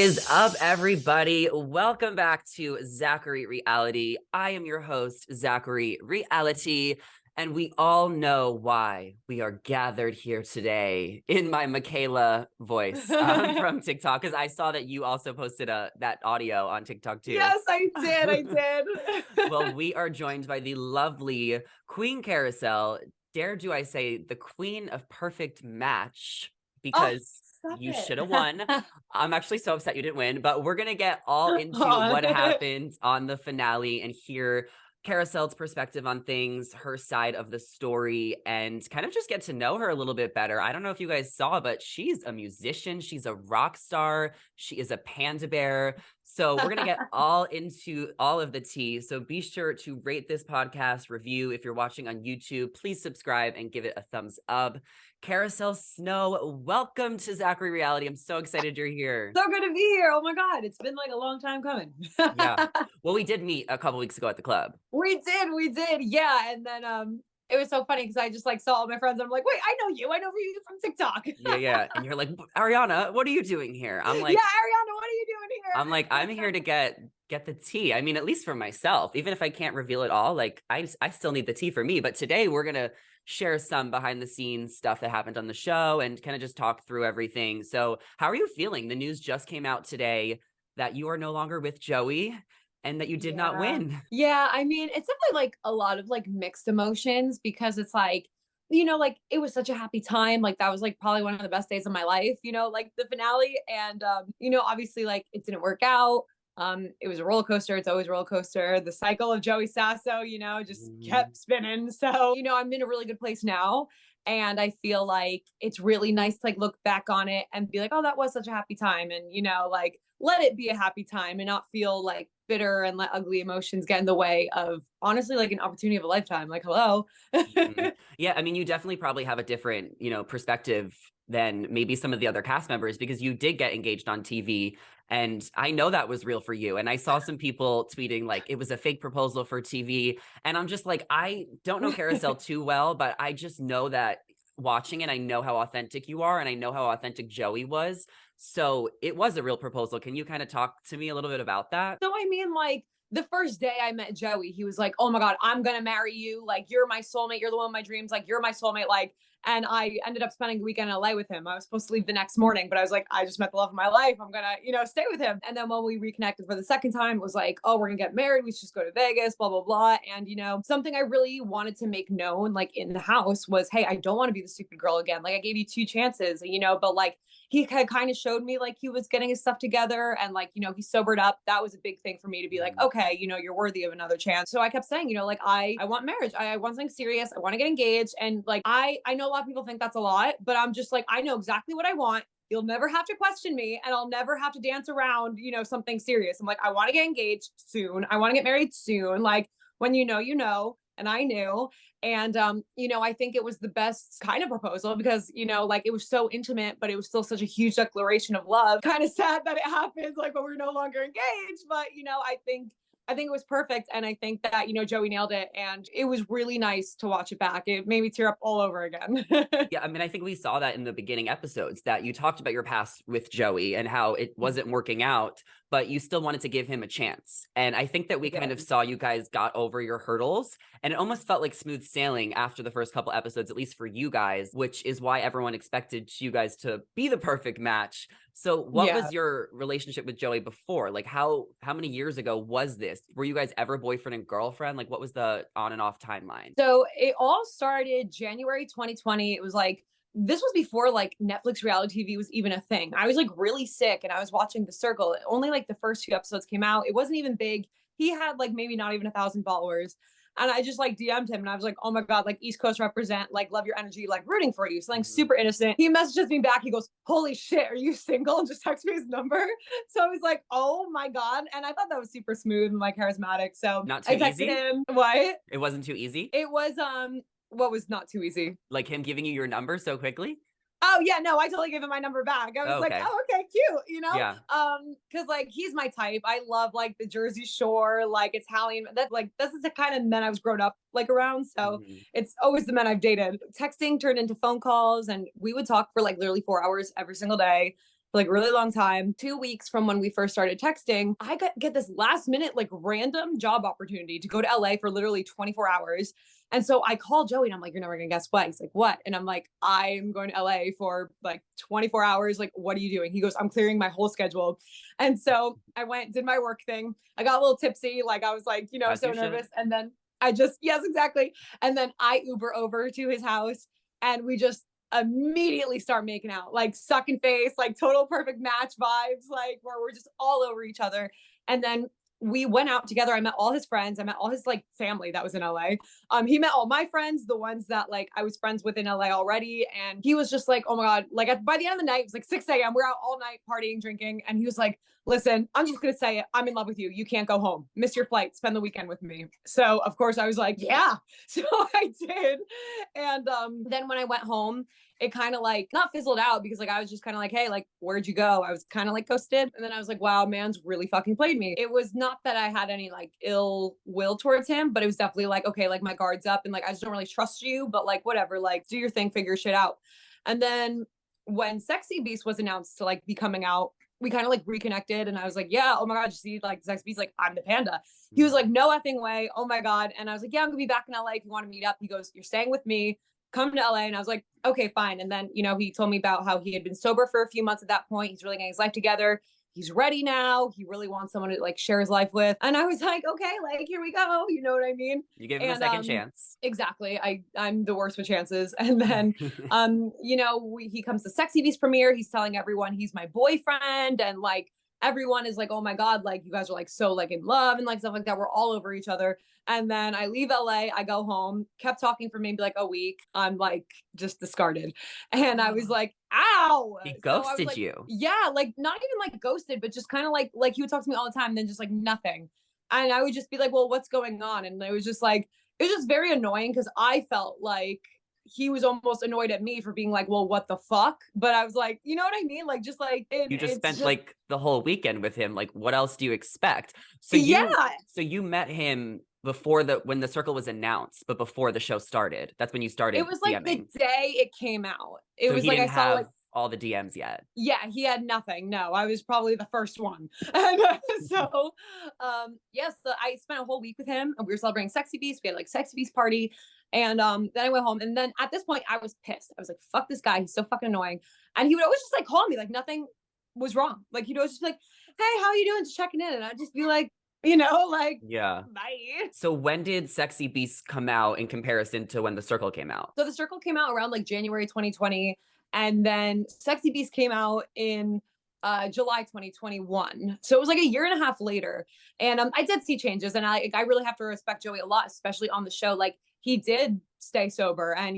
is up, everybody? Welcome back to Zachary Reality. I am your host, Zachary Reality, and we all know why we are gathered here today in my Michaela voice from TikTok, because I saw that you also posted that audio on TikTok too. Yes, I did. Well, we are joined by the lovely Queen Carousel. Dare do I say the queen of perfect match, because you should have won. I'm actually so upset you didn't win, but we're going to get all into what happened on the finale and hear Carousel's perspective on things, her side of the story, and kind of just get to know her a little bit better. I don't know if you guys saw, but she's a musician. She's a rock star. She is a panda bear. So we're going to get all into all of the tea. So be sure to rate this podcast, review. If you're watching on YouTube, please subscribe and give it a thumbs up. Carousel Snow, welcome to Zachary Reality. I'm so excited you're here. So good to be here. Oh my God. It's been like a long time coming. Yeah. Well, we did meet a couple weeks ago at the club. We did. Yeah. And then it was so funny because I just like saw all my friends. I'm like, wait, I know you. I know you from TikTok. Yeah. And you're like, Ariana, what are you doing here? I'm like, yeah, Ariana, what are you doing here? I'm like, I'm here to get the tea. I mean, at least for myself, even if I can't reveal it all, like I still need the tea for me. But today we're going to share some behind the scenes stuff that happened on the show and kind of just talk through everything. So how are you feeling? The news just came out today that you are no longer with Joey and that you did not win. Yeah, I mean, it's definitely like a lot of like mixed emotions because it's like, you know, like it was such a happy time. Like that was like probably one of the best days of my life, you know, like the finale. And you know, obviously like it didn't work out. It was a roller coaster. It's always a roller coaster. The cycle of Joey Sasso, you know, just kept spinning. So, you know, I'm in a really good place now. And I feel like it's really nice to like look back on it and be like, oh, that was such a happy time. And, you know, like let it be a happy time and not feel like bitter and let ugly emotions get in the way of honestly like an opportunity of a lifetime. Like, hello. Yeah, I mean, you definitely probably have a different, you know, perspective than maybe some of the other cast members because you did get engaged on TV. And I know that was real for you. And I saw some people tweeting like it was a fake proposal for TV. And I'm just like, I don't know Carousel too well, but I just know that watching it, I know how authentic you are. And I know how authentic Joey was. So it was a real proposal. Can you kind of talk to me a little bit about that? So, I mean, like, the first day I met Joey, he was like, oh my God, I'm going to marry you. Like, you're my soulmate. You're the one of my dreams. Like, you're my soulmate. Like, and I ended up spending the weekend in LA with him. I was supposed to leave the next morning, but I was like, I just met the love of my life. I'm going to, you know, stay with him. And then when we reconnected for the second time, it was like, oh, we're going to get married. We should just go to Vegas, blah, blah, blah. And, you know, something I really wanted to make known, like in the house was, hey, I don't want to be the stupid girl again. Like I gave you 2 chances, you know, but like, he had kind of showed me like he was getting his stuff together and like, you know, he sobered up. That was a big thing for me to be like, okay, you know, you're worthy of another chance. So I kept saying, you know, like I want marriage. I want something serious. I want to get engaged. And like, I know a lot of people think that's a lot, but I'm just like, I know exactly what I want. You'll never have to question me and I'll never have to dance around, you know, something serious. I'm like, I want to get engaged soon. I want to get married soon. Like when you know, and I knew. And, you know, I think it was the best kind of proposal because, you know, like it was so intimate, but it was still such a huge declaration of love. Kind of sad that it happened, like, but we're no longer engaged. But, you know, I think it was perfect. And I think that, you know, Joey nailed it. And it was really nice to watch it back. It made me tear up all over again. Yeah, I mean, I think we saw that in the beginning episodes that you talked about your past with Joey and how it wasn't working out, but you still wanted to give him a chance. And I think that we kind of saw you guys got over your hurdles and it almost felt like smooth sailing after the first couple episodes, at least for you guys, which is why everyone expected you guys to be the perfect match. So what was your relationship with Joey before? Like how many years ago was this? Were you guys ever boyfriend and girlfriend? Like what was the on and off timeline? So it all started January 2020. It was like, this was before like Netflix reality TV was even a thing. I was like really sick and I was watching The Circle. Only like the first few episodes came out. It wasn't even big. He had like maybe not even 1,000 followers. And I just like DM'd him and I was like, oh my God, like East Coast represent, like love your energy, like rooting for you. Something super innocent. He messages me back. He goes, holy shit, are you single? And just text me his number. So I was like, oh my God. And I thought that was super smooth and like charismatic. So not too I texted easy? him. What? It wasn't too easy? It was, what was not too easy? Like him giving you your number so quickly? Oh yeah, no, I totally gave him my number back. I was like, oh, okay, cute, you know? Yeah. Because like he's my type. I love like the Jersey Shore, like Italian. That's like this is the kind of men I was grown up like around. So it's always the men I've dated. Texting turned into phone calls, and we would talk for like literally 4 hours every single day. for like a really long time. 2 weeks from when we first started texting, I get this last minute, like random job opportunity to go to LA for literally 24 hours. And so I called Joey and I'm like, you're never gonna guess what. He's like, what? And I'm like, I'm going to LA for like 24 hours. Like, what are you doing? He goes, I'm clearing my whole schedule. And so I went, did my work thing. I got a little tipsy. Like I was like, As so you should. nervous. And then yes, exactly. And then I Uber over to his house and we just immediately start making out, like sucking face, like total perfect match vibes, like where we're just all over each other. And then we went out together. I met all his friends. I met all his like family that was in LA. He met all my friends, the ones that like I was friends with in LA already. And he was just like, oh my God, like by the end of the night, it was like 6 a.m. We're out all night partying, drinking. And he was like, listen, I'm just going to say it. I'm in love with you. You can't go home. Miss your flight. Spend the weekend with me. So of course I was like, yeah. So I did. And then when I went home, it kind of like not fizzled out because like I was just kind of like, hey, like, where'd you go? I was kind of like ghosted. And then I was like, wow, man's really fucking played me. It was not that I had any like ill will towards him, but it was definitely like, okay, like my guard's up and like I just don't really trust you, but like whatever, like do your thing, figure shit out. And then when Sexy Beast was announced to like be coming out, we kind of like reconnected and I was like, yeah, oh my God, you see like Sexy Beast, like I'm the panda. He was like, no effing way. Oh my God. And I was like, yeah, I'm gonna be back in LA if you want to meet up. He goes, you're staying with me, come to LA. And I was like, okay, fine. And then, he told me about how he had been sober for a few months at that point. He's really getting his life together. He's ready now. He really wants someone to like share his life with. And I was like, okay, like here we go. You know what I mean? You gave him a second chance. Exactly. I'm the worst with chances. And then, he comes to Sexy Beast premiere. He's telling everyone he's my boyfriend. And like, everyone is like, oh my God, like you guys are like so like in love and like stuff like that. We're all over each other. And then I leave LA, I go home, kept talking for maybe like a week. I'm like just discarded. And I was like, ow. He ghosted like, you. yeah, like not even like ghosted, but just kind of like he would talk to me all the time, and then just like nothing. And I would just be like, well, what's going on? And it was just very annoying because I felt like he was almost annoyed at me for being like, well, what the fuck? But I was like, you know what I mean? Like, just like you just spent like the whole weekend with him. Like, what else do you expect? So you met him before when the circle was announced, but before the show started. That's when you started. It was like DMing. The day it came out. It was like I saw like all the DMs yet. Yeah, he had nothing. No, I was probably the first one. And so yes, I spent a whole week with him and we were celebrating Sexy Beast. We had like Sexy Beast party. And then I went home. And then at this point I was pissed. I was like, fuck this guy. He's so fucking annoying. And he would always just like call me like nothing was wrong. Like he'd always just be like, hey, how are you doing? Just checking in. And I'd just be like, like, yeah, bye. So when did Sexy Beast come out in comparison to when the circle came out? So the circle came out around like January 2020. And then Sexy Beast came out in July 2021. So it was like a year and a half later. And I did see changes. And I really have to respect Joey a lot, especially on the show. Like he did stay sober. And,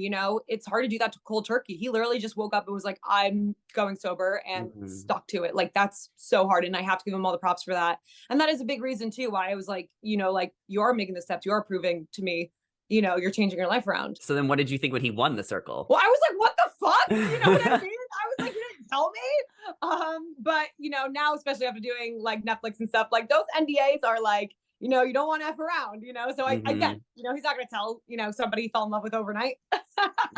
it's hard to do that to cold turkey. He literally just woke up and was like, I'm going sober and stuck to it. Like that's so hard. And I have to give him all the props for that. And that is a big reason too, why I was like, like you are making the steps. You are proving to me you're changing your life around. So then what did you think when he won the circle? Well, I was like, what the fuck? You know what I mean? I was like, you didn't tell me. But now, especially after doing like Netflix and stuff, like those NDAs are like, you don't want to F around, so I get, he's not going to tell, somebody he fell in love with overnight.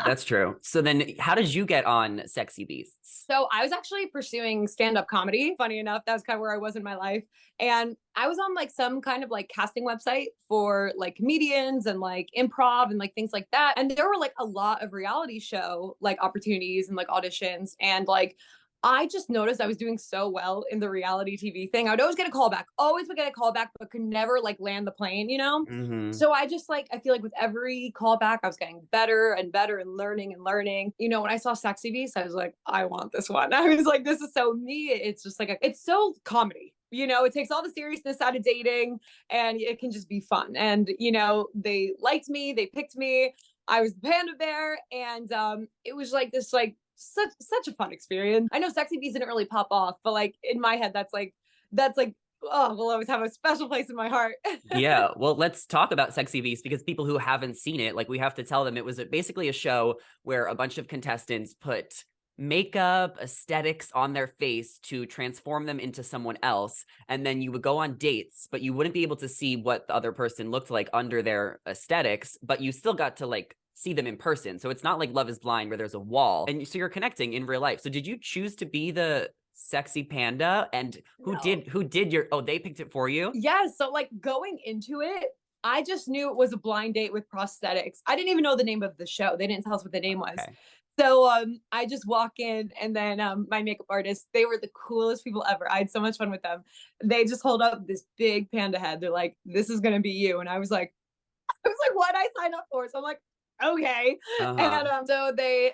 That's true. So then how did you get on Sexy Beasts? So I was actually pursuing stand-up comedy. Funny enough, that was kind of where I was in my life. And I was on like some kind of like casting website for like comedians and like improv and like things like that. And there were like a lot of reality show like opportunities and like auditions. And like I just noticed I was doing so well in the reality TV thing. I would always get a call back, but could never like land the plane, So I just like, I feel like with every callback, I was getting better and better and learning. When I saw Sexy Beast, I was like, I want this one. I was like, this is so me. It's just like, it's so comedy. It takes all the seriousness out of dating and it can just be fun. And, they liked me, they picked me. I was the panda bear. And it was like this, like, such a fun experience. I know Sexy Beast didn't really pop off, but like in my head, that's like, oh, will always have a special place in my heart. Yeah. Well, let's talk about Sexy Beast because people who haven't seen it, like we have to tell them it was basically a show where a bunch of contestants put makeup, aesthetics on their face to transform them into someone else. And then you would go on dates, but you wouldn't be able to see what the other person looked like under their aesthetics, but you still got to like see them in person. So it's not like Love is Blind where there's a wall. And so you're connecting in real life. So did you choose to be the sexy panda? And who did your, oh, they picked it for you? Yeah, so like going into it, I just knew it was a blind date with prosthetics. I didn't even know the name of the show. They didn't tell us what the name was. Okay. So I just walk in, and then my makeup artist, they were the coolest people ever. I had so much fun with them. They just hold up this big panda head. They're like, "This is gonna be you." And I was like, what I signed up for? So I'm like, okay. Uh-huh. And so they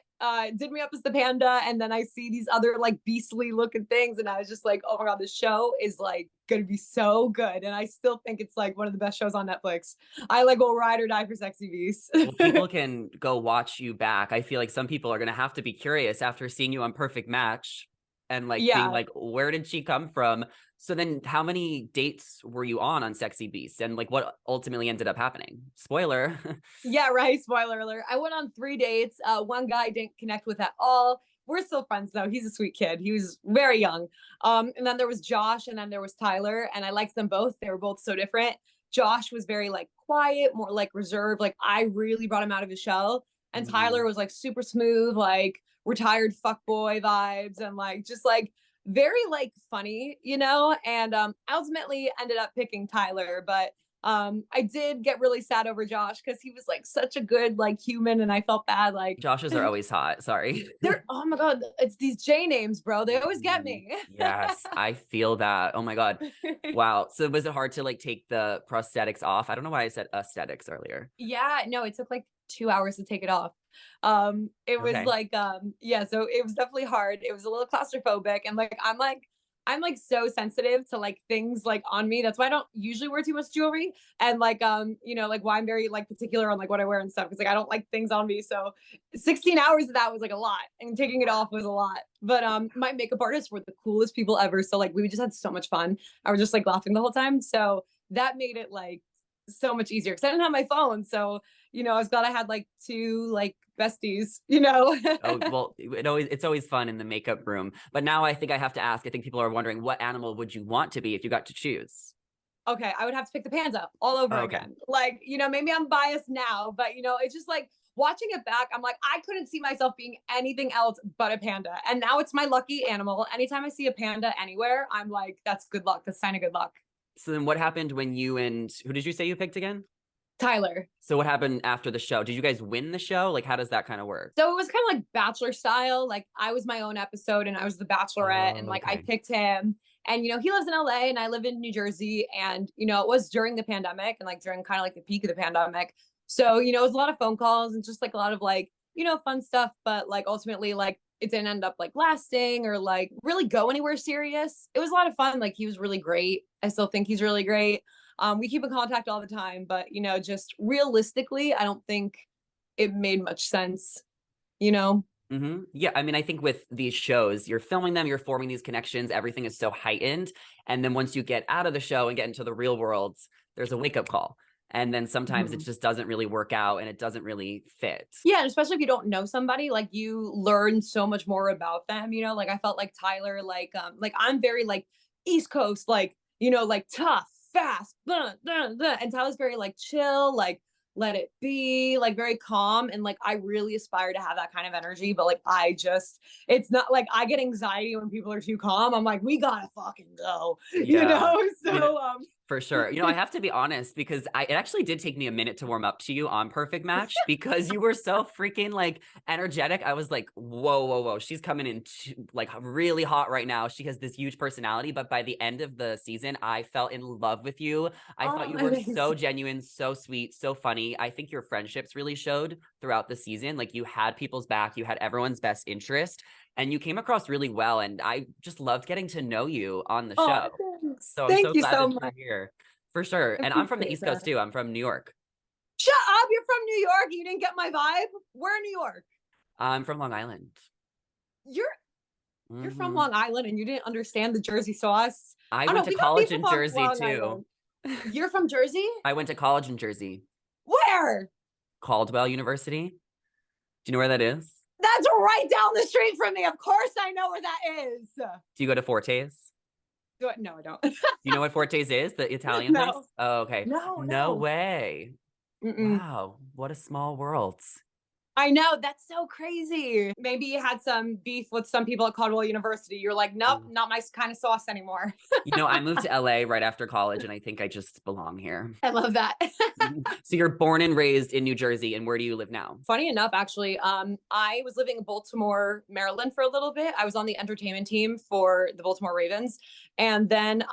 did me up as the panda, and then I see these other like beastly looking things, and I was just like, oh my god, the show is like gonna be so good. And I still think it's like one of the best shows on Netflix. I like will ride or die for Sexy Beast. Well, people can go watch you back. I feel like some people are gonna have to be curious after seeing you on Perfect Match and like being Yeah. like, where did she come from? So then how many dates were you on Sexy Beast? And like what ultimately ended up happening? Spoiler. Yeah, right. Spoiler alert. I went on 3 dates. One guy I didn't connect with at all. We're still friends though. He's a sweet kid. He was very young. And then there was Josh, and then there was Tyler, and I liked them both. They were both so different. Josh was very like quiet, more like reserved. Like I really brought him out of his shell. And Mhm. Tyler was like super smooth, like retired fuckboy vibes, and like just like very like funny, you know? And ultimately ended up picking Tyler, but I did get really sad over Josh because he was like such a good like human, and I felt bad like Joshes are always hot. Sorry. they're, oh my god, it's these J names, bro. They always get Mhm. me. Yes, I feel that. Oh my God. Wow. So was it hard to like take the prosthetics off? I don't know why I said aesthetics earlier. Yeah, no, it took like 2 hours to take it off. It was Okay. like yeah, so it was definitely hard. It was a little claustrophobic, and like I'm like so sensitive to like things like on me. That's why I don't usually wear too much jewelry. And like like why I'm very like particular on like what I wear and stuff, because like I don't like things on me. So 16 hours of that was like a lot, and taking it off was a lot. But my makeup artists were the coolest people ever. So like we just had so much fun. I was just like laughing the whole time. So that made it like so much easier because I didn't have my phone. So, I was glad I had like two like besties. Oh, well, it's always fun in the makeup room. But now I think I have to ask, I think people are wondering, what animal would you want to be if you got to choose? Okay, I would have to pick the panda all over Oh, okay. again. Like, maybe I'm biased now, but it's just like watching it back, I'm like, I couldn't see myself being anything else but a panda. And now it's my lucky animal. Anytime I see a panda anywhere, I'm like, that's good luck. That's sign of good luck. So then what happened when you and who did you say you picked again? Tyler. So what happened after the show? Did you guys win the show? Like, how does that kind of work? So it was kind of like Bachelor style. Like I was my own episode, and I was the Bachelorette, and Oh, like I okay. picked him. And he lives in LA, and I live in New Jersey. And it was during the pandemic, and like during kind of like the peak of the pandemic. So it was a lot of phone calls and just like a lot of like fun stuff. But like ultimately, like it didn't end up like lasting or like really go anywhere serious. It was a lot of fun. Like he was really great. I still think he's really great. We keep in contact all the time, but just realistically, I don't think it made much sense, you know? Mm-hmm. Yeah, I mean, I think with these shows, you're filming them, you're forming these connections, everything is so heightened. And then once you get out of the show and get into the real world, there's a wake-up call. And then sometimes it Mhm. just doesn't really work out and it doesn't really fit. Yeah, and especially if you don't know somebody, like you learn so much more about them. Like I felt like Tyler, like I'm very like East Coast, like, like tough, fast, and Tyler's very like chill, like let it be, like very calm. And like I really aspire to have that kind of energy, but like it's not like I get anxiety when people are too calm. I'm like, we gotta fucking go, you Yeah. know? You know, So for sure. I have to be honest because it actually did take me a minute to warm up to you on Perfect Match because you were so freaking like energetic. I was like, whoa, whoa, whoa. She's coming in like really hot right now. She has this huge personality. But by the end of the season, I fell in love with you. I thought oh, you were so amazing. genuine, so sweet, so funny. I think your friendships really showed throughout the season. Like you had people's back, you had everyone's best interest, and you came across really well. And I just loved getting to know you on the Oh, show. thanks. So I'm Thank so you glad so that you're much. here for sure. I And I'm from the appreciate East Coast that. too. I'm from New York. Shut up. You're from New York. You didn't get my vibe. We're in New York. I'm from Long Island. You're you're from Hmm. Long Island, and you didn't understand the Jersey sauce. I I don't went know. to We got college people in from Jersey Long too. Island. You're from Jersey? I went to college in Jersey, Where? Caldwell University. Do you know where that is? That's right down the street from me. Of course I know where that is. Do you go to Forte's? No, I don't. Do you know what Forte's is? The Italian place? No. Oh, okay. No, No no. way. Mm-mm. Wow. What a small world. I know, that's so crazy. Maybe you had some beef with some people at Caldwell University. You're like, nope, Mm. not my kind of sauce anymore. I moved to LA right after college, and I think I just belong here. I love that. So you're born and raised in New Jersey, and where do you live now? Funny enough, actually, I was living in Baltimore, Maryland for a little bit. I was on the entertainment team for the Baltimore Ravens. And then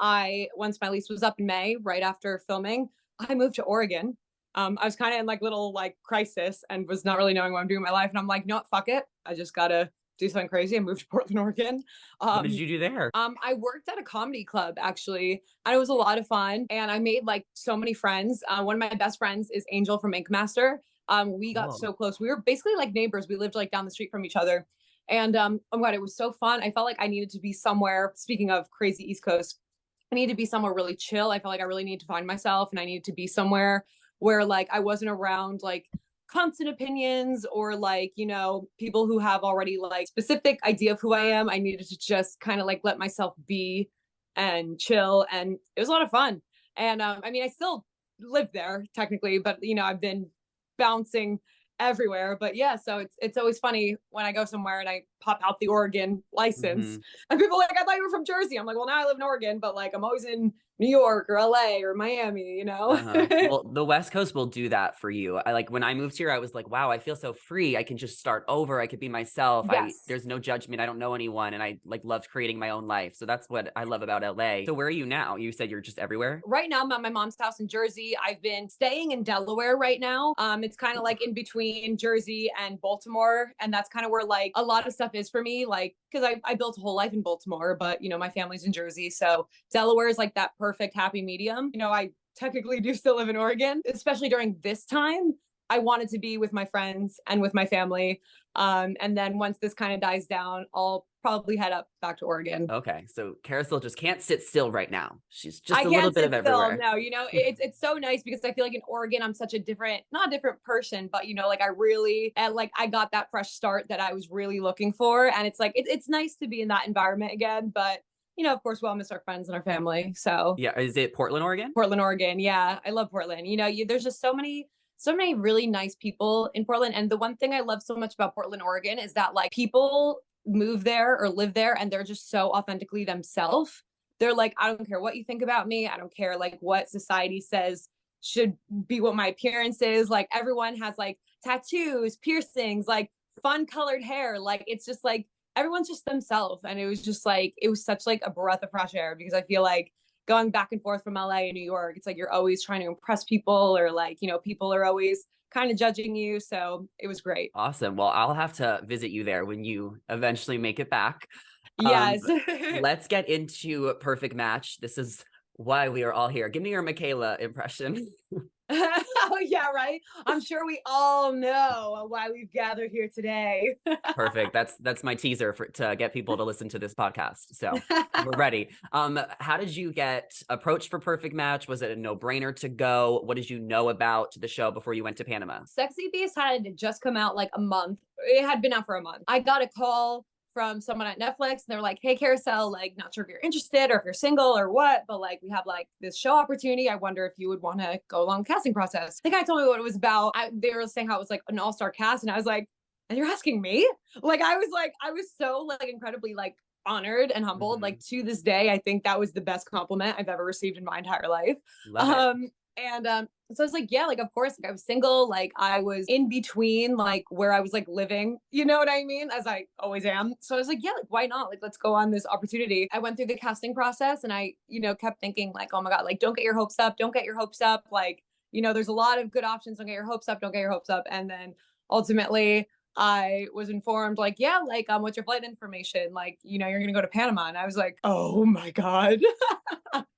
once my lease was up in May, right after filming, I moved to Oregon. I was kind of in like little like crisis and was not really knowing what I'm doing in my life. And I'm like, no, fuck it. I just gotta do something crazy and move to Portland, Oregon. What did you do there? I worked at a comedy club actually, and it was a lot of fun. And I made like so many friends. One of my best friends is Angel from Ink Master. We got Cool. so close. We were basically like neighbors. We lived like down the street from each other. And oh my God, it was so fun. I felt like I needed to be somewhere, speaking of crazy East Coast, I needed to be somewhere really chill. I felt like I really needed to find myself and I needed to be somewhere where like I wasn't around like constant opinions or like, people who have already like specific idea of who I am. I needed to just kind of like let myself be and chill. And it was a lot of fun. And I mean, I still live there technically, but I've been bouncing everywhere. But yeah, so it's always funny when I go somewhere and I pop out the Oregon license Mhm. and people are like, I thought you were from Jersey. I'm like, well, now I live in Oregon, but like I'm always in New York or LA or Miami. Uh-huh. Well, the West Coast will do that for you. I like when I moved here, I was like, wow, I feel so free. I can just start over. I could be myself. Yes. There's no judgment. I don't know anyone. And I like loved creating my own life. So that's what I love about LA. So where are you now? You said you're just everywhere? Right now I'm at my mom's house in Jersey. I've been staying in Delaware right now. It's kind of like in between Jersey and Baltimore. And that's kind of where like a lot of stuff is for me. Like, cause I built a whole life in Baltimore, but my family's in Jersey. So Delaware is like that perfect happy medium. I technically do still live in Oregon, especially during this time. I wanted to be with my friends and with my family. And then once this kind of dies down, I'll probably head up back to Oregon. Okay. So Carousel just can't sit still right now. She's just I a little can't bit of sit still. everywhere. No, it's so nice because I feel like in Oregon I'm such a different, not a different person, but like I really and like I got that fresh start that I was really looking for, and it's like it's nice to be in that environment again. But of course, we'll miss our friends and our family. So Yeah. Is it Portland, Oregon? Portland, Oregon, yeah, I love Portland. There's just so many really nice people in Portland, and the one thing I love so much about Portland, Oregon, is that like people move there or live there, and they're just so authentically themselves. They're like, I don't care what you think about me. I don't care like what society says should be what my appearance is. Like everyone has like tattoos, piercings, like fun colored hair. Like it's just like everyone's just themselves. And it was just like it was such like a breath of fresh air because I feel like going back and forth from LA and New York, it's like you're always trying to impress people or like, people are always kind of judging you. So it was great. Awesome. Well, I'll have to visit you there when you eventually make it back. Um, Yes. let's get into Perfect Match. This is why we are all here. Give me your Michaela impression. Oh yeah, right. I'm sure we all know why we've gathered here today. Perfect. That's my teaser to get people to listen to this podcast. So we're ready. How did you get approached for Perfect Match? Was it a no-brainer to go? What did you know about the show before you went to Panama? Sexy Beast had just come out like a month. It had been out for a month. I got a call from someone at Netflix and they're like, hey, Carousel, like, not sure if you're interested or if you're single or what, but like, we have like this show opportunity. I wonder if you would want to go along the casting process. The guy told me what it was about. They were saying how it was like an all-star cast. And I was like, and you're asking me? Like, I was so like incredibly like honored and humbled. Like to this day, I think that was the best compliment I've ever received in my entire life. Love it. And so I was like, yeah, like of course, like I was single, like I was in between like where I was like living, you know what I mean? As I always am. So I was like, yeah, like why not? Like let's go on this opportunity. I went through the casting process and I, kept thinking like, oh my God, like don't get your hopes up, don't get your hopes up. Like, there's a lot of good options. Don't get your hopes up, don't get your hopes up. And then ultimately I was informed like, yeah, like what's your flight information? Like, you're gonna go to Panama. And I was like, oh my God.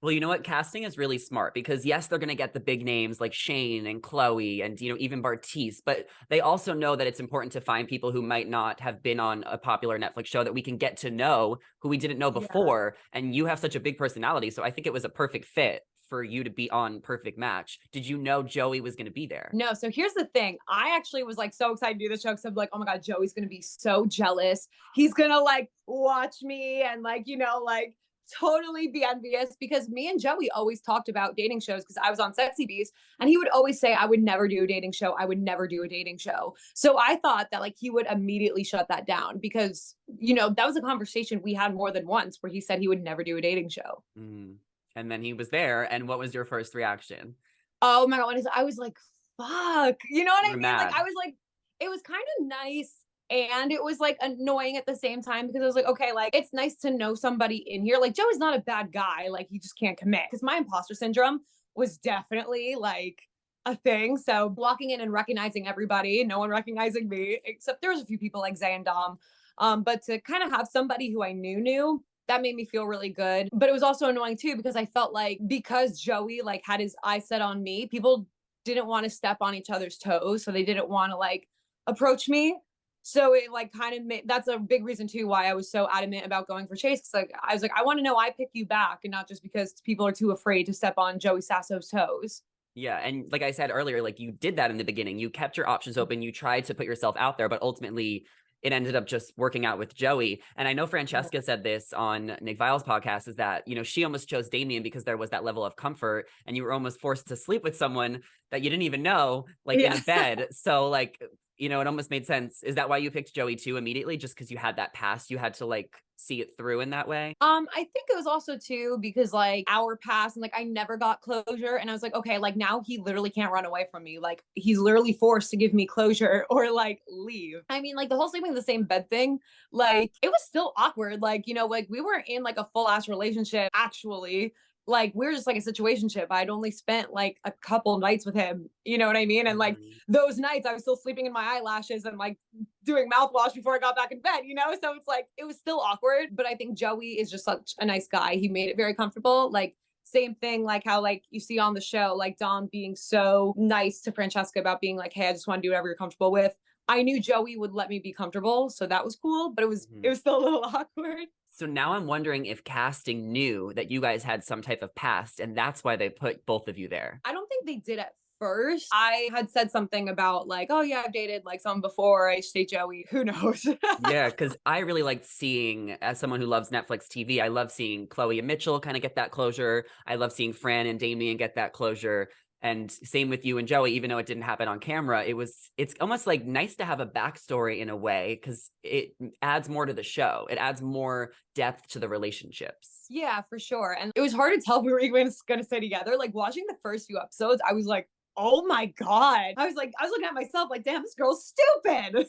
Well, you know what? Casting is really smart because yes, they're going to get the big names like Shane and Chloe and, even Bartice, but they also know that it's important to find people who might not have been on a popular Netflix show that we can get to know who we didn't know before. Yeah. And you have such a big personality. So I think it was a perfect fit for you to be on Perfect Match. Did you know Joey was going to be there? No. So here's the thing. I actually was like so excited to do the show because I'm like, oh my God, Joey's going to be so jealous. He's going to like watch me and like, like totally be envious because me and Joey always talked about dating shows because I was on Sexy Beast and he would always say, I would never do a dating show. I would never do a dating show. So I thought that like he would immediately shut that down because, you know, that was a conversation we had more than once where he said he would never do a dating show. Mm. And then he was there. And what was your first reaction? Oh my God. I was like, fuck. You know what I You're mean? mad. Like, I was like, it was kind of nice. And it was like annoying at the same time because I was like, okay, like it's nice to know somebody in here. Like Joey's not a bad guy. Like he just can't commit. Because my imposter syndrome was definitely like a thing. So walking in and recognizing everybody, no one recognizing me, except there was a few people like Zay and Dom. But to kind of have somebody who I knew, that made me feel really good. But it was also annoying too because I felt like because Joey like had his eyes set on me, people didn't want to step on each other's toes. So they didn't want to like approach me. So it like kind of made, that's a big reason too why I was so adamant about going for Chase. Cause like I was like, I want to know I pick you back and not just because people are too afraid to step on Joey Sasso's toes. Yeah. And like I said earlier, like you did that in the beginning. You kept your options open. You tried to put yourself out there, but ultimately it ended up just working out with Joey. And I know Francesca said this on Nick Vile's podcast is that, you know, she almost chose Damien because there was that level of comfort and you were almost forced to sleep with someone that you didn't even know, like in a bed. So like, you know, it almost made sense. Is that why you picked Joey too immediately? Just because you had that past, you had to like see it through in that way? I think it was also too because like our past and like I never got closure and I was like, okay, like now he literally can't run away from me. Like he's literally forced to give me closure or like leave. I mean, like the whole sleeping in the same bed thing, like it was still awkward. Like, you know, like we weren't in like a full ass relationship actually. Like we were just like a situationship. I'd only spent like a couple nights with him. You know what I mean? And like those nights I was still sleeping in my eyelashes and like doing mouthwash before I got back in bed, you know? So it's like, it was still awkward, but I think Joey is just such a nice guy. He made it very comfortable. Like, same thing, like how like you see on the show, like Dom being so nice to Francesca about being like, hey, I just want to do whatever you're comfortable with. I knew Joey would let me be comfortable, so that was cool, but it was still a little awkward. So now I'm wondering if casting knew that you guys had some type of past and that's why they put both of you there. I don't think they did at first. I had said something about like, oh yeah, I've dated like someone before. I say Joey. Who knows? Yeah, because I really liked seeing, as someone who loves Netflix TV, I love seeing Chloe and Mitchell kind of get that closure. I love seeing Fran and Damien get that closure. And same with you and Joey, even though it didn't happen on camera, it's almost like nice to have a backstory in a way because it adds more to the show. It adds more depth to the relationships. Yeah, for sure. And it was hard to tell if we were even going to stay together. Like watching the first few episodes, I was like, oh my God. I was looking at myself like, damn, this girl's stupid.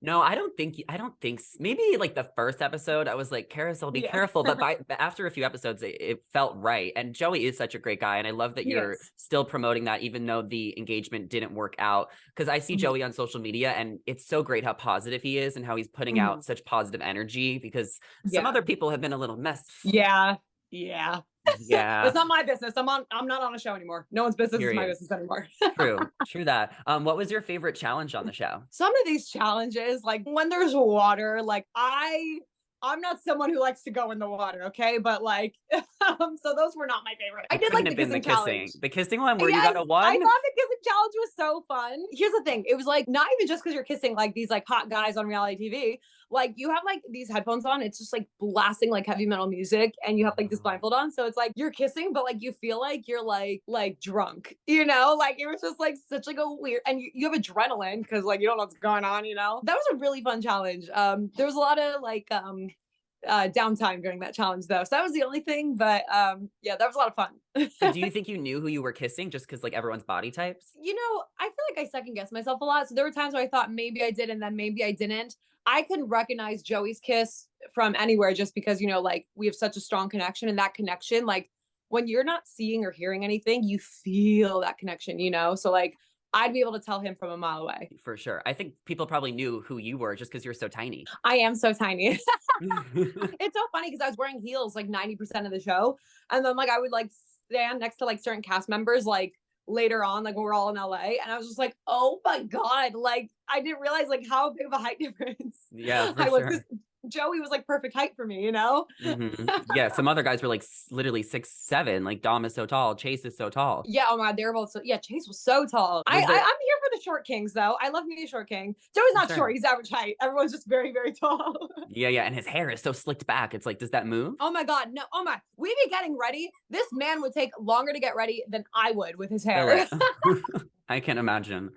No, I don't think, maybe like the first episode, I was like, Carousel, be careful. But after a few episodes, it felt right. And Joey is such a great guy. And I love that you're still promoting that, even though the engagement didn't work out. Because I see Joey on social media and it's so great how positive he is and how he's putting out such positive energy because some other people have been a little messy. Yeah. It's not my business. I'm not on a show anymore. No one's business is my business anymore. True that. What was your favorite challenge on the show? Some of these challenges, like when there's water, like I'm not someone who likes to go in the water, okay? But like, so those were not my favorite. I did like the kissing challenge. The kissing one where you got a one? I thought the kissing challenge was so fun. Here's the thing. It was like, not even just because you're kissing like these like hot guys on reality TV. Like you have like these headphones on. It's just like blasting like heavy metal music and you have like this blindfold on. So it's like you're kissing, but like you feel like you're like drunk, you know? Like it was just like such like a weird, and you have adrenaline because like you don't know what's going on, you know? That was a really fun challenge. There was a lot of like downtime during that challenge though, so that was the only thing, but yeah, that was a lot of fun. So do you think you knew who you were kissing just because like everyone's body types? You know, I feel like I second guessed myself a lot, so there were times where I thought maybe I did and then maybe I didn't. I could recognize Joey's kiss from anywhere just because, you know, like we have such a strong connection, and that connection, like when you're not seeing or hearing anything, you feel that connection, you know? So like I'd be able to tell him from a mile away. For sure. I think people probably knew who you were just because you're so tiny. I am so tiny. It's so funny because I was wearing heels like 90% of the show. And then like I would like stand next to like certain cast members like later on, like when we're all in LA. And I was just like, oh my God, like I didn't realize like how big of a height difference. Yeah, for I was. sure. Joey was like perfect height for me, you know? Yeah, some other guys were like literally 6'7". Like Dom is so tall, Chase is so tall. Yeah, oh my god, they're both so yeah, Chase was so tall. I'm Was here there for the short kings though. I love me a short king. Joey's for not short, sure? he's average height. Everyone's just very, very tall. Yeah, yeah, and his hair is so slicked back. It's like, does that move? Oh my god, no. Oh my. We be getting ready. This man would take longer to get ready than I would with his Spill hair. it. I can imagine.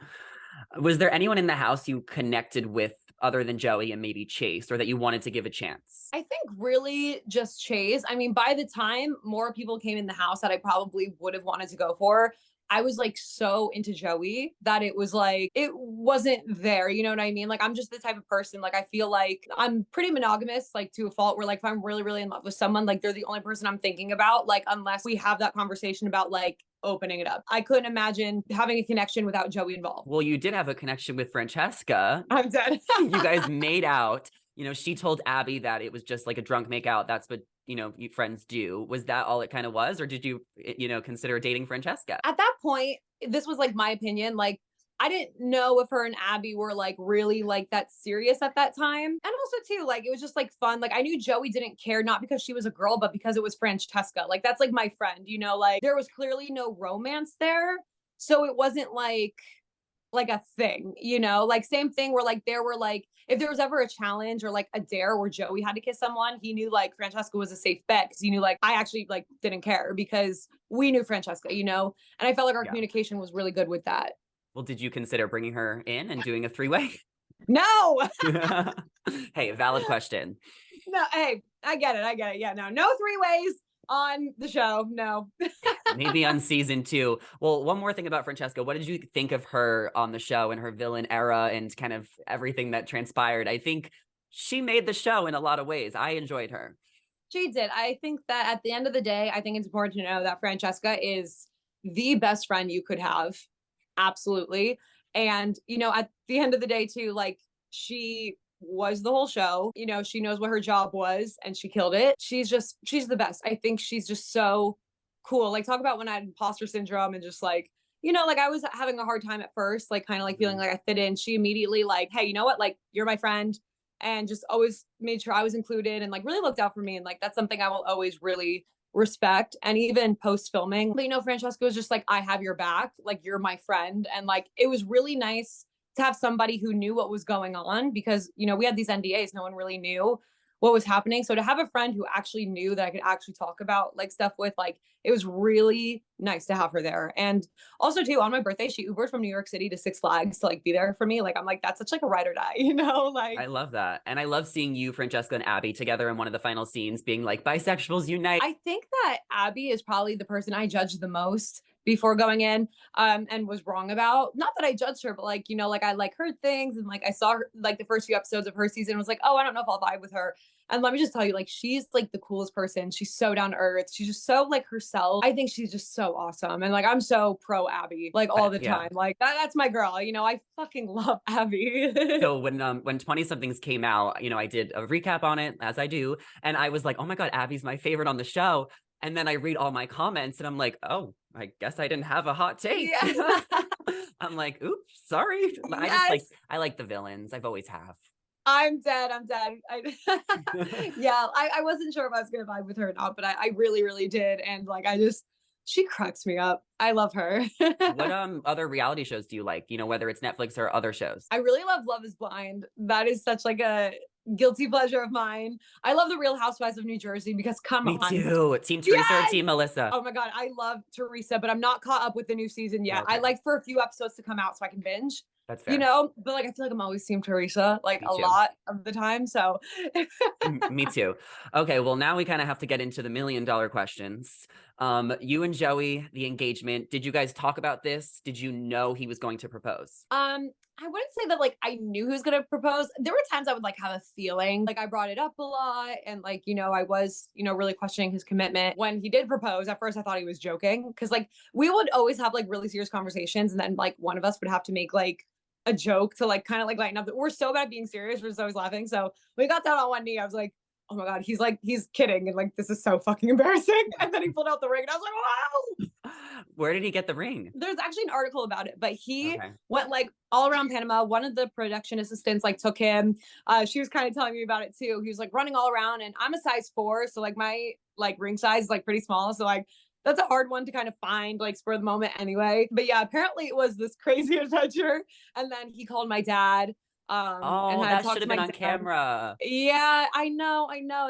Was there anyone in the house you connected with other than Joey and maybe Chase, or that you wanted to give a chance? I think really just Chase. I mean, by the time more people came in the house that I probably would have wanted to go for, I was like so into Joey that it was like, it wasn't there. You know what I mean? Like, I'm just the type of person, like, I feel like I'm pretty monogamous, like to a fault where, like, if I'm really, really in love with someone, like, they're the only person I'm thinking about, like, unless we have that conversation about like opening it up. I couldn't imagine having a connection without Joey involved. Well, you did have a connection with Francesca. I'm dead. You guys made out. You know, she told Abby that it was just like a drunk makeout. That's what, you know, you friends do. Was that all it kind of was? Or did you, you know, consider dating Francesca? At that point, this was like my opinion. Like, I didn't know if her and Abby were like really like that serious at that time. And also too, like it was just like fun. Like I knew Joey didn't care, not because she was a girl, but because it was Francesca. Like that's like my friend, you know, like there was clearly no romance there. So it wasn't like a thing, you know, like same thing where like there were like if there was ever a challenge or like a dare where Joey had to kiss someone, he knew like Francesca was a safe bet because he knew like I actually like didn't care because we knew Francesca, you know, and I felt like our Yeah. communication was really good with that. Well, did you consider bringing her in and doing a three-way? No, Hey, valid question. no, hey, I get it. Yeah, no three ways on the show. No. Maybe on season 2. Well, one more thing about Francesca. What did you think of her on the show and her villain era and kind of everything that transpired? I think she made the show in a lot of ways. I enjoyed her. She did. I think that at the end of the day, I think it's important to know that Francesca is the best friend you could have. Absolutely. And, you know, at the end of the day, too, like she was the whole show. You know, she knows what her job was and she killed it. She's the best. I think she's just so cool. Like, talk about when I had imposter syndrome and just like, you know, like I was having a hard time at first, like kind of like feeling like I fit in. She immediately, like, hey, you know what? Like, you're my friend. And just always made sure I was included and like really looked out for me. And like, that's something I will always really respect. And even post filming, but you know, Francesca was just like, I have your back, like you're my friend. And like, it was really nice to have somebody who knew what was going on because, you know, we had these NDAs, no one really knew what was happening. So to have a friend who actually knew that I could actually talk about like stuff with, like, it was really nice to have her there. And also too, on my birthday, she Ubered from New York City to Six Flags to like be there for me. Like, I'm like, that's such like a ride or die, you know, like. I love that. And I love seeing you, Francesca, and Abby together in one of the final scenes being like, bisexuals unite. I think that Abby is probably the person I judged the most before going in, and was wrong about. Not that I judged her, but like, you know, like I like heard things and like I saw her, like the first few episodes of her season, was like, oh, I don't know if I'll vibe with her. And let me just tell you, like, she's like the coolest person. She's so down to earth. She's just so like herself. I think she's just so awesome. And like, I'm so pro Abby, like all the time. Like that's my girl. You know, I fucking love Abby. So when 20 somethings came out, you know, I did a recap on it as I do. And I was like, oh my God, Abby's my favorite on the show. And then I read all my comments and I'm like, oh, I guess I didn't have a hot take. Yeah. I'm like, oops, sorry. Yes. I like the villains. I've always have. I'm dead. Yeah, I wasn't sure if I was gonna vibe with her or not, but I really, really did. And like she cracks me up. I love her. What other reality shows do you like? You know, whether it's Netflix or other shows? I really love Love is Blind. That is such like a guilty pleasure of mine. I love the Real Housewives of New Jersey because come on. Me too. Team Teresa or Team Melissa? Oh my God, I love Teresa, but I'm not caught up with the new season yet. Okay. I like for a few episodes to come out so I can binge. That's fair. You know, but like I feel like I'm always Team Teresa, like a lot of the time. So Me too. Okay, well now we kind of have to get into the $1 million questions. You and Joey, the engagement, did you guys talk about this? Did you know he was going to propose? I wouldn't say that like I knew he was gonna propose. There were times I would like have a feeling, like I brought it up a lot, and like, you know, I was, you know, really questioning his commitment. When he did propose, at first I thought he was joking because like we would always have like really serious conversations, and then like one of us would have to make like a joke to like kind of like lighten up. We're so bad at being serious, we're just always laughing. So we got down on one knee. I was like, oh my God, he's kidding. And like, this is so fucking embarrassing. And then he pulled out the ring and I was like, wow. Where did he get the ring? There's actually an article about it, but he Okay. went like all around Panama. One of the production assistants like took him. She was kind of telling me about it too. He was like running all around, and I'm a size 4. So like my like ring size is like pretty small. So like that's a hard one to kind of find like spur of the moment anyway. But yeah, apparently it was this crazy adventure. And then he called my dad. And Oh, had that talked should to have my been on dad. camera. Yeah, I know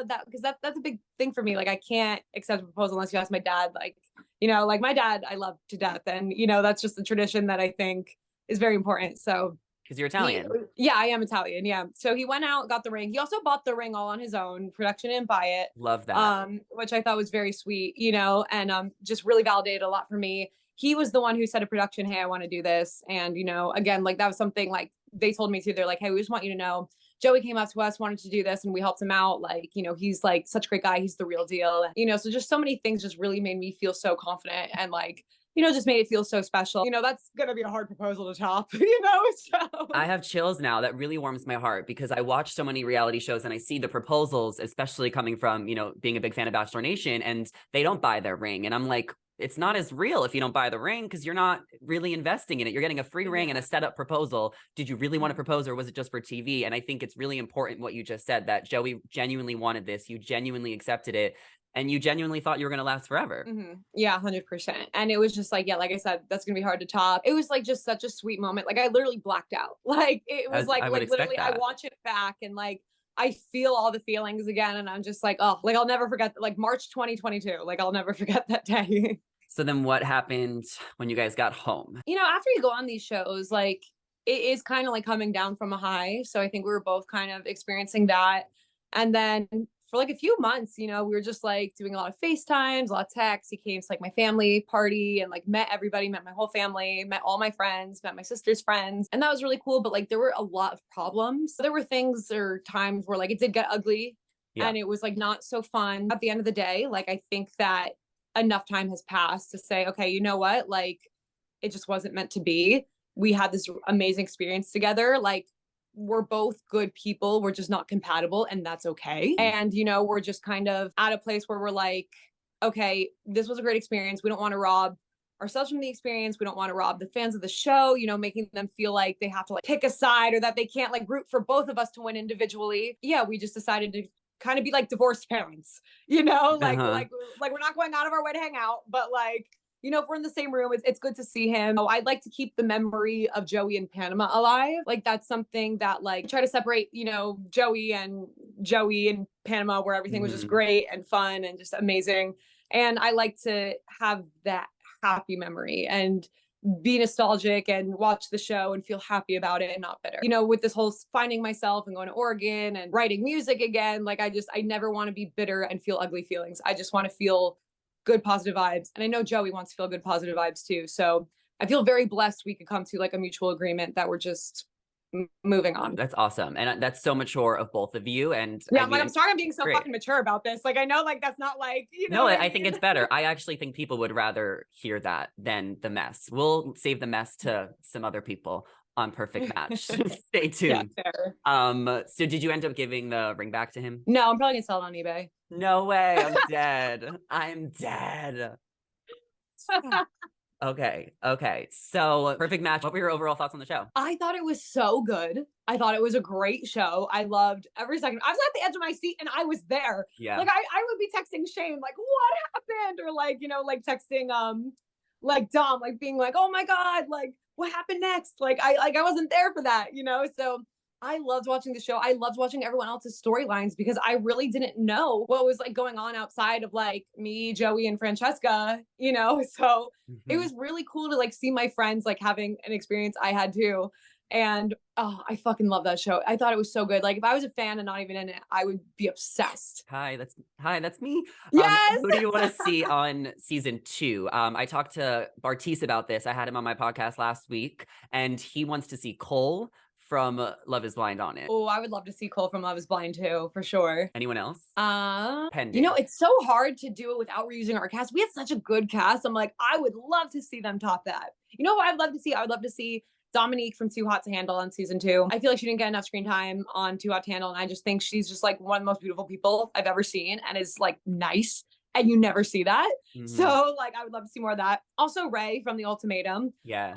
that, because that's a big thing for me. Like I can't accept a proposal unless you ask my dad. Like, you know, like my dad I love to death, and you know that's just a tradition that I think is very important. So Because you're Italian. yeah, I am Italian. Yeah. So he went out, got the ring. He also bought the ring all on his own. Production didn't buy it. Love that. Which I thought was very sweet, you know, and just really validated a lot for me. He was the one who said to production, hey, I want to do this. And, you know, again, like that was something like they told me too. They're like, hey, we just want you to know Joey came up to us, wanted to do this, and we helped him out. Like, you know, he's like such a great guy. He's the real deal. And, you know, so just so many things just really made me feel so confident and like, you know, just made it feel so special. You know, that's going to be a hard proposal to top, you know? So I have chills now. That really warms my heart because I watch so many reality shows and I see the proposals, especially coming from, you know, being a big fan of Bachelor Nation, and they don't buy their ring. And I'm like, it's not as real if you don't buy the ring because you're not really investing in it. You're getting a free ring and a setup proposal. Did you really want to propose, or was it just for TV? And I think it's really important what you just said, that Joey genuinely wanted this. You genuinely accepted it. And you genuinely thought you were going to last forever. Yeah, 100%. And it was just like, yeah, like I said, that's going to be hard to top. It was like just such a sweet moment. Like I literally blacked out. Like it was like literally I watch it back and like I feel all the feelings again. And I'm just like, oh, like I'll never forget, like March 2022. Like I'll never forget that day. So then what happened when you guys got home? You know, after you go on these shows, like it is kind of like coming down from a high. So I think we were both kind of experiencing that. And then for like a few months, you know, we were just like doing a lot of FaceTimes, a lot of texts. He came to like my family party and like met everybody, met my whole family, met all my friends, met my sister's friends. And that was really cool. But like there were a lot of problems. There were things or times where like it did get ugly and it was like not so fun. At the end of the day, like I think that enough time has passed to say, okay, you know what? Like it just wasn't meant to be. We had this amazing experience together. Like we're both good people. We're just not compatible, and that's okay. And, you know, we're just kind of at a place where we're like, okay, this was a great experience. We don't want to rob ourselves from the experience. We don't want to rob the fans of the show, you know, making them feel like they have to like pick a side or that they can't like root for both of us to win individually. Yeah, we just decided to kind of be like divorced parents, you know, like we're not going out of our way to hang out, but like, you know, if we're in the same room, it's good to see him. Oh, I'd like to keep the memory of Joey in Panama alive. Like that's something that like try to separate, you know, Joey in Panama, where everything was just great and fun and just amazing. And I like to have that happy memory and be nostalgic and watch the show and feel happy about it and not bitter. You know, with this whole finding myself and going to Oregon and writing music again, like I never want to be bitter and feel ugly feelings. I just want to feel good positive vibes. And I know Joey wants to feel good positive vibes too. So I feel very blessed we could come to like a mutual agreement that we're just moving on. That's awesome. And that's so mature of both of you. And yeah, I'm sorry I'm being so fucking mature about this. Like I know like that's not like, you know. No, I think it's better. I actually think people would rather hear that than the mess. We'll save the mess to some other people on Perfect Match. Stay tuned. Yeah, fair. So did you end up giving the ring back to him? No, I'm probably gonna sell it on eBay. No way. I'm dead. I'm dead. Okay. So Perfect Match. What were your overall thoughts on the show? I thought it was so good. I thought it was a great show. I loved every second. I was at the edge of my seat and I was there. Yeah. Like I would be texting Shane, like, what happened? Or like, you know, like texting like Dom, like being like, oh my God, like what happened next? Like I wasn't there for that, you know? So I loved watching the show. I loved watching everyone else's storylines because I really didn't know what was like going on outside of like me, Joey, and Francesca, you know? So it was really cool to like see my friends like having an experience I had too. And oh, I fucking love that show. I thought it was so good. Like if I was a fan and not even in it, I would be obsessed. Hi, that's me. Yes. Who do you want to see on season 2? I talked to Bartiz about this. I had him on my podcast last week, and he wants to see Cole from Love is Blind on it. Oh, I would love to see Cole from Love is Blind too, for sure. Anyone else? Pending. You know, it's so hard to do it without reusing our cast. We have such a good cast. I'm like, I would love to see them top that. You know what I'd love to see? I would love to see Dominique from Too Hot to Handle on season 2. I feel like she didn't get enough screen time on Too Hot to Handle. And I just think she's just like one of the most beautiful people I've ever seen and is like nice. And you never see that. So like, I would love to see more of that. Also Ray from The Ultimatum. Yes.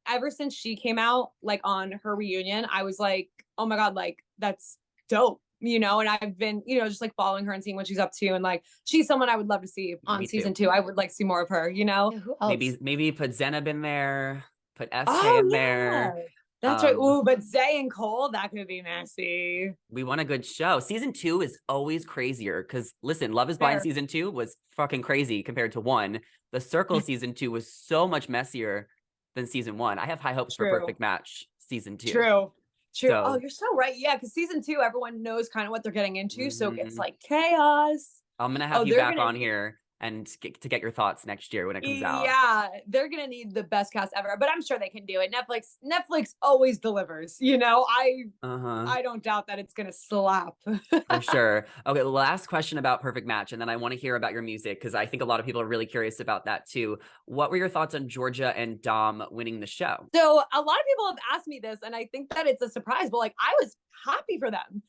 Ever since she came out, like on her reunion, I was like, oh my God, like that's dope. And I've been, just like following her and seeing what she's up to. And like, she's someone I would love to see on season 2. I would like to see more of her, Yeah, who else? Maybe put Zenab in there, put SK in there. That's right. Ooh, but Zay and Cole, that could be messy. We want a good show. Season 2 is always crazier because listen, Love is Blind season 2 was fucking crazy compared to 1. The Circle season 2 was so much messier than season 1. I have high hopes for Perfect Match season 2. True. So, you're so right. Yeah, because season 2, everyone knows kind of what they're getting into. So it's like chaos. I'm going to have you back on here and get your thoughts next year when it comes out. Yeah, they're gonna need the best cast ever, but I'm sure they can do it. Netflix always delivers. I don't doubt that it's gonna slap. For sure. Okay, last question about Perfect Match, and then I want to hear about your music because I think a lot of people are really curious about that too. What were your thoughts on Georgia and Dom winning the show? So a lot of people have asked me this, and I think that it's a surprise, but like I was happy for them.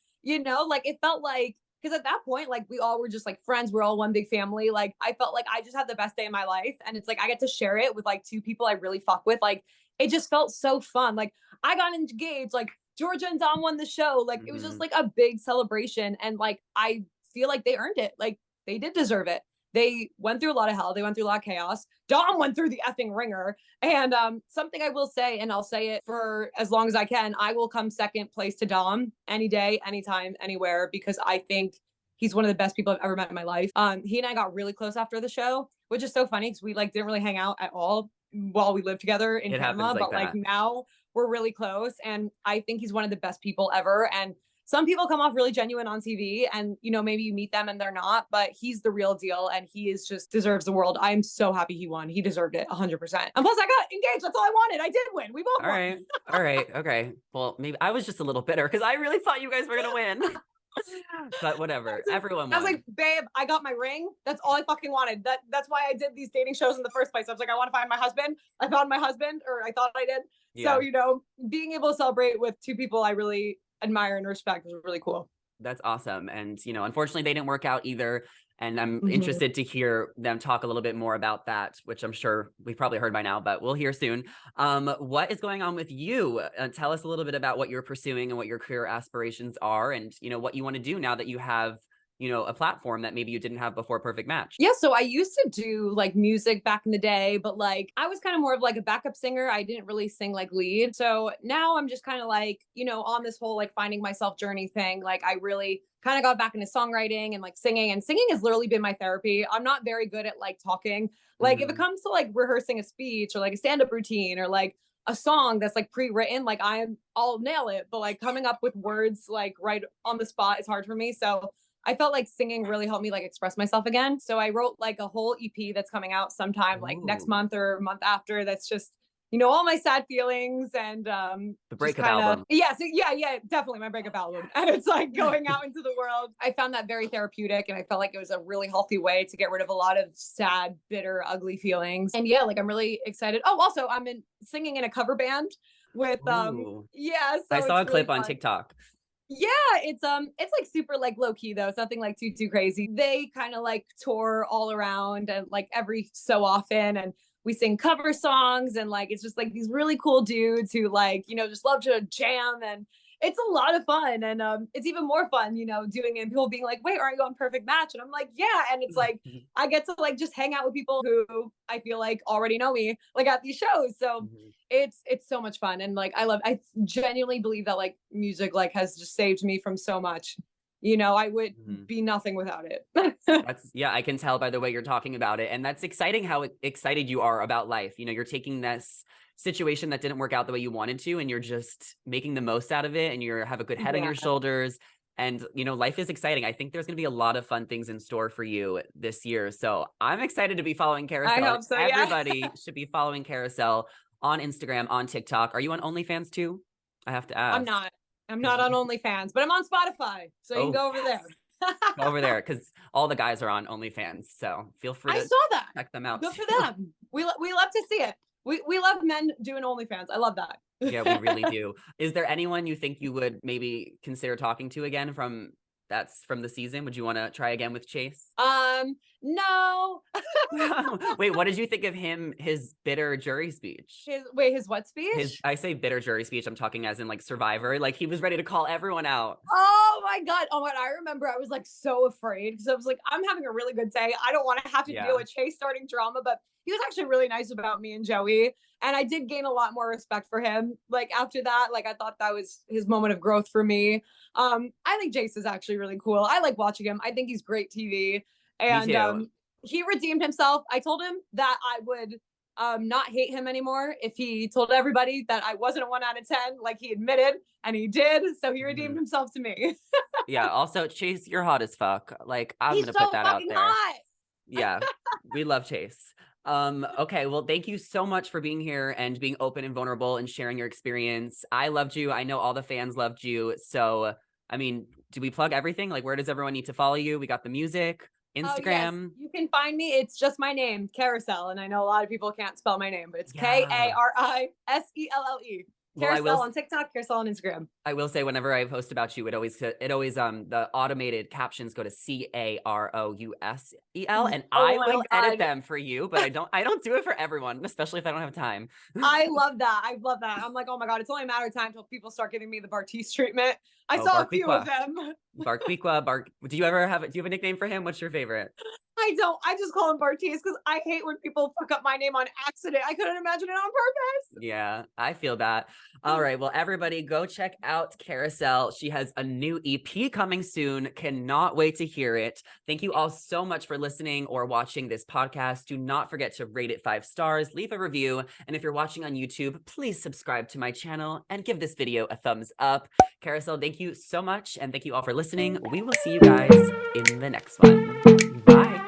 Like it felt like. Because at that point, like we all were just like friends. We're all one big family. Like I felt like I just had the best day of my life. And it's like, I get to share it with like 2 people I really fuck with. Like it just felt so fun. Like I got engaged, like Georgia and Dom won the show. Like it was just like a big celebration. And like, I feel like they earned it. Like they did deserve it. They went through a lot of hell. They went through a lot of chaos. Dom went through the effing ringer. And something I will say, and I'll say it for as long as I can, I will come second place to Dom any day, anytime, anywhere, because I think he's one of the best people I've ever met in my life. He and I got really close after the show, which is so funny because we like didn't really hang out at all while we lived together in Panama. But like now we're really close. And I think he's one of the best people ever. And some people come off really genuine on TV and, maybe you meet them and they're not, but he's the real deal. And he is just deserves the world. I'm so happy he won. He deserved it 100%. And plus I got engaged. That's all I wanted. I did win. We both won. All right. Okay. Well, maybe I was just a little bitter because I really thought you guys were going to win. But whatever. Everyone won. I was like, babe, I got my ring. That's all I fucking wanted. That's why I did these dating shows in the first place. I was like, I want to find my husband. I found my husband, or I thought I did. Yeah. So, being able to celebrate with 2 people I really admire and respect is really cool. That's awesome. And, unfortunately they didn't work out either. And I'm interested to hear them talk a little bit more about that, which I'm sure we've probably heard by now, but we'll hear soon. What is going on with you? Tell us a little bit about what you're pursuing and what your career aspirations are and, what you want to do now that you have, a platform that maybe you didn't have before Perfect Match. Yeah. So I used to do like music back in the day, but like I was kind of more of like a backup singer. I didn't really sing like lead. So now I'm just kind of like, on this whole like finding myself journey thing. Like I really kind of got back into songwriting and like singing, and singing has literally been my therapy. I'm not very good at like talking. Like if it comes to like rehearsing a speech or like a stand-up routine or like a song that's like pre-written, like I'll nail it. But like coming up with words like right on the spot is hard for me. So I felt like singing really helped me like express myself again. So I wrote like a whole EP that's coming out sometime like next month or month after. That's just, all my sad feelings and the breakup album. Yeah, definitely my breakup album. And it's like going out into the world. I found that very therapeutic and I felt like it was a really healthy way to get rid of a lot of sad, bitter, ugly feelings. And yeah, like I'm really excited. Oh, also I'm singing in a cover band with So I saw a clip on TikTok. Yeah, it's like super like low key though. It's nothing like too crazy. They kind of like tour all around and like every so often, and we sing cover songs, and like it's just like these really cool dudes who like just love to jam, and it's a lot of fun. And it's even more fun doing it and people being like, wait, aren't you on Perfect Match? And I'm like, yeah. And it's like I get to like just hang out with people who I feel like already know me like at these shows. So it's so much fun. And like I genuinely believe that like music like has just saved me from so much. I would be nothing without it. I can tell by the way you're talking about it. And that's exciting how excited you are about life. You're taking this situation that didn't work out the way you wanted to, and you're just making the most out of it, and you have a good head on your shoulders. And, life is exciting. I think there's going to be a lot of fun things in store for you this year. So I'm excited to be following Carousel. I hope so, Everybody should be following Carousel on Instagram, on TikTok. Are you on OnlyFans too? I have to ask. I'm not on OnlyFans, but I'm on Spotify. So you can go over there. Go over there because all the guys are on OnlyFans. So feel free to I saw that. check them out. Good for them. We love to see it. We love men doing OnlyFans. I love that. Yeah, we really do. Is there anyone you think you would maybe consider talking to again from the season? Would you want to try again with Chase? No. Wait, what did you think of his bitter jury speech? His what speech? I say bitter jury speech, I'm talking as in like Survivor. Like he was ready to call everyone out. Oh my God. Oh my God. I remember I was like so afraid because I was like, I'm having a really good day. I don't want to have to deal with Chase starting drama, but he was actually really nice about me and Joey. And I did gain a lot more respect for him. Like after that, like I thought that was his moment of growth for me. I think Jace is actually really cool. I like watching him. I think he's great TV. Me And too. he redeemed himself. I told him that I would not hate him anymore if he told everybody that I wasn't a 1 out of 10, like he admitted, and he did. So he redeemed himself to me. Yeah. Also, Chase, you're hot as fuck. Like I'm He's gonna so put that out fucking there. hot. Yeah, we love Chase. Okay, well, thank you so much for being here and being open and vulnerable and sharing your experience. I loved you. I know all the fans loved you. So, I mean, do we plug everything? Like, where does everyone need to follow you? We got the music, Oh yes, Instagram. you can find me. It's just my name, Carousel, and I know a lot of people can't spell my name, but it's Yeah. Kariselle. Well, Carousel on TikTok, Carousel on Instagram. I will say whenever I post about you, it always the automated captions go to Carousel, and I will edit them for you, but I don't do it for everyone, especially if I don't have time. I love that. I love that. I'm like, oh my God, it's only a matter of time until people start giving me the Bartise treatment. I saw a few of them. Barkweekwa. Do you have a nickname for him? What's your favorite? I don't. I just call him Bartise because I hate when people fuck up my name on accident. I couldn't imagine it on purpose. Yeah, I feel that. All right. Well, everybody go check out Carousel. She has a new EP coming soon. Cannot wait to hear it. Thank you all so much for listening or watching this podcast. Do not forget to rate it 5 stars, leave a review. And if you're watching on YouTube, please subscribe to my channel and give this video a thumbs up. Carousel, thank you so much. And thank you all for listening. We will see you guys in the next one. Bye.